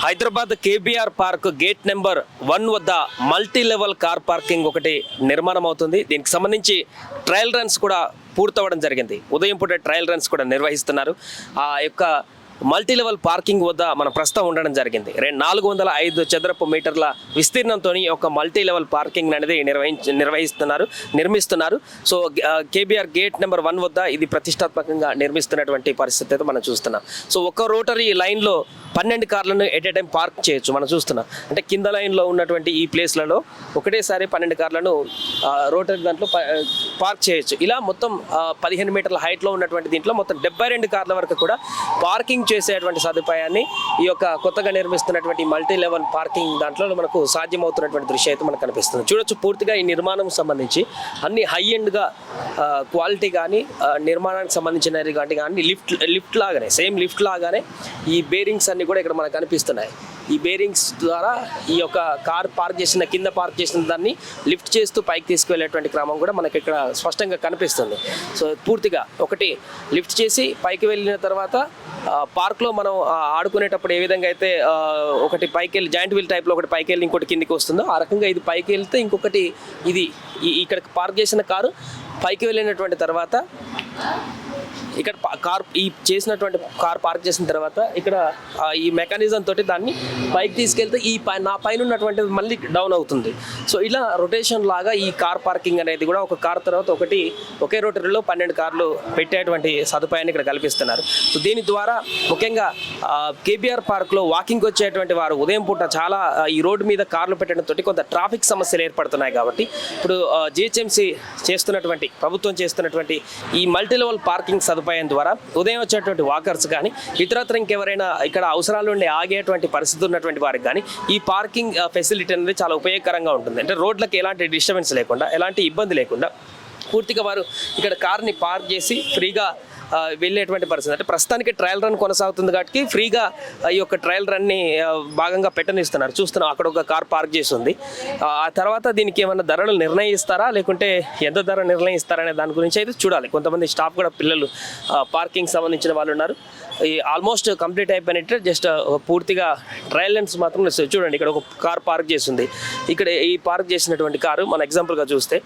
Hyderabad KBR park gate number 1 వద్ద multi level car parking ఒకటి నిర్మాణం అవుతుంది. దీనికి సంబంధించి ట్రయల్ రన్స్ కూడా పూర్తవడం జరిగింది. ఉదయం పూట ట్రయల్ రన్స్ కూడా నిర్వహిస్తున్నారు. ఆ యొక్క మల్టీ లెవెల్ పార్కింగ్ వద్ద మన ప్రస్తుతం ఉండడం జరిగింది. 405 చదరపు మీటర్ల విస్తీర్ణంతో ఒక మల్టీ లెవెల్ పార్కింగ్ అనేది నిర్మిస్తున్నారు. సో కేబీఆర్ గేట్ నెంబర్ 1 వద్ద ఇది ప్రతిష్టాత్మకంగా నిర్మిస్తున్నటువంటి పరిస్థితి అయితే మనం చూస్తున్నాం. సో ఒక రోటరీ లైన్లో 12 కార్లను ఎట్ ఏ టైం పార్క్ చేయొచ్చు. మనం చూస్తున్నాం అంటే కింద లైన్లో ఉన్నటువంటి ఈ ప్లేస్లలో ఒకటేసారి 12 కార్లను రోటరీ దాంట్లో పార్క్ చేయొచ్చు. ఇలా మొత్తం 15 మీటర్ల హైట్లో ఉన్నటువంటి దీంట్లో మొత్తం 72 కార్ల వరకు కూడా పార్కింగ్ చేసేటువంటి సదుపాయాన్ని ఈ యొక్క కొత్తగా నిర్మిస్తున్నటువంటి మల్టీ లెవెల్ పార్కింగ్ దాంట్లో మనకు సాధ్యమవుతున్నటువంటి దృశ్యం అయితే మనకు కనిపిస్తుంది. చూడొచ్చు పూర్తిగా ఈ నిర్మాణం సంబంధించి అన్ని హై ఎండ్గా క్వాలిటీ కానీ నిర్మాణానికి సంబంధించినవి కానీ లిఫ్ట్ లాగానే సేమ్ లిఫ్ట్ లాగానే ఈ బేరింగ్స్ అన్ని కూడా ఇక్కడ మనకు కనిపిస్తున్నాయి. ఈ బేరింగ్స్ ద్వారా ఈ యొక్క కార్ కింద పార్క్ చేసిన దాన్ని లిఫ్ట్ చేస్తూ పైకి తీసుకువెళ్ళేటువంటి క్రమం కూడా మనకి ఇక్కడ స్పష్టంగా కనిపిస్తుంది. సో పూర్తిగా ఒకటి లిఫ్ట్ చేసి పైకి వెళ్ళిన తర్వాత పార్క్లో మనం ఆడుకునేటప్పుడు ఏ విధంగా అయితే ఒకటి పైకి వెళ్ళి జాయింట్ వీల్ టైప్లో ఒకటి పైకి వెళ్ళి ఇంకోటి కిందికి వస్తుందో ఆ రకంగా ఇది పైకి వెళ్తే ఇంకొకటి ఇది ఇక్కడ పార్క్ చేసిన కారు పైకి వెళ్ళినటువంటి తర్వాత ఇక్కడ చేసినటువంటి కార్ పార్క్ చేసిన తర్వాత ఇక్కడ ఈ మెకానిజం తోటి దాన్ని పైకి తీసుకెళ్తే నా పైన ఉన్నటువంటి మళ్ళీ డౌన్ అవుతుంది. సో ఇలా రొటేషన్ లాగా ఈ కార్ పార్కింగ్ అనేది కూడా ఒక కార్ తర్వాత ఒకటి ఒకే రోటరీలో 12 కార్లు పెట్టేటువంటి సదుపాయాన్ని ఇక్కడ కల్పిస్తున్నారు. సో దీని ద్వారా ముఖ్యంగా కేబీఆర్ పార్క్లో వాకింగ్ వచ్చేటువంటి వారు ఉదయం పూట చాలా ఈ రోడ్డు మీద కార్లు పెట్టడంతో కొంత ట్రాఫిక్ సమస్యలు ఏర్పడుతున్నాయి. కాబట్టి ఇప్పుడు జిహెచ్ఎంసీ ప్రభుత్వం చేస్తున్నటువంటి ఈ మల్టీ లెవెల్ పార్కింగ్ సదుపాయం ద్వారా ఉదయం వచ్చేటువంటి వాకర్స్ కానీ ఇతరత్ర ఇంకెవరైనా ఇక్కడ అవసరాలు ఉండి ఆగేటువంటి పరిస్థితి ఉన్నటువంటి వారికి కానీ ఈ పార్కింగ్ ఫెసిలిటీ అనేది చాలా ఉపయోగకరంగా ఉంటుంది. అంటే రోడ్లకు ఎలాంటి డిస్టర్బెన్స్ లేకుండా ఎలాంటి ఇబ్బంది లేకుండా పూర్తిగా వారు ఇక్కడ కార్ని పార్క్ చేసి ఫ్రీగా వెళ్ళేటువంటి పరిస్థితి. అంటే ప్రస్తుతానికి ట్రయల్ రన్ కొనసాగుతుంది కాబట్టి ఫ్రీగా ఈ యొక్క ట్రయల్ రన్ని భాగంగా పెట్టనిస్తున్నారు. చూస్తున్నాం అక్కడ ఒక కార్ పార్క్ చేసి ఉంది. ఆ తర్వాత దీనికి ఏమైనా ధరలు నిర్ణయిస్తారా లేకుంటే ఎంత ధర నిర్ణయిస్తారా అనే దాని గురించి అయితే చూడాలి. కొంతమంది స్టాఫ్ కూడా పిల్లలు పార్కింగ్ సంబంధించిన వాళ్ళు ఉన్నారు. ఆల్మోస్ట్ కంప్లీట్ అయిపోయినట్టు జస్ట్ పూర్తిగా ట్రయల్ రన్స్ మాత్రం చూడండి. ఇక్కడ ఒక కార్ పార్క్ చేసి ఉంది. ఇక్కడ ఈ పార్క్ చేసినటువంటి కారు మన ఎగ్జాంపుల్గా చూస్తే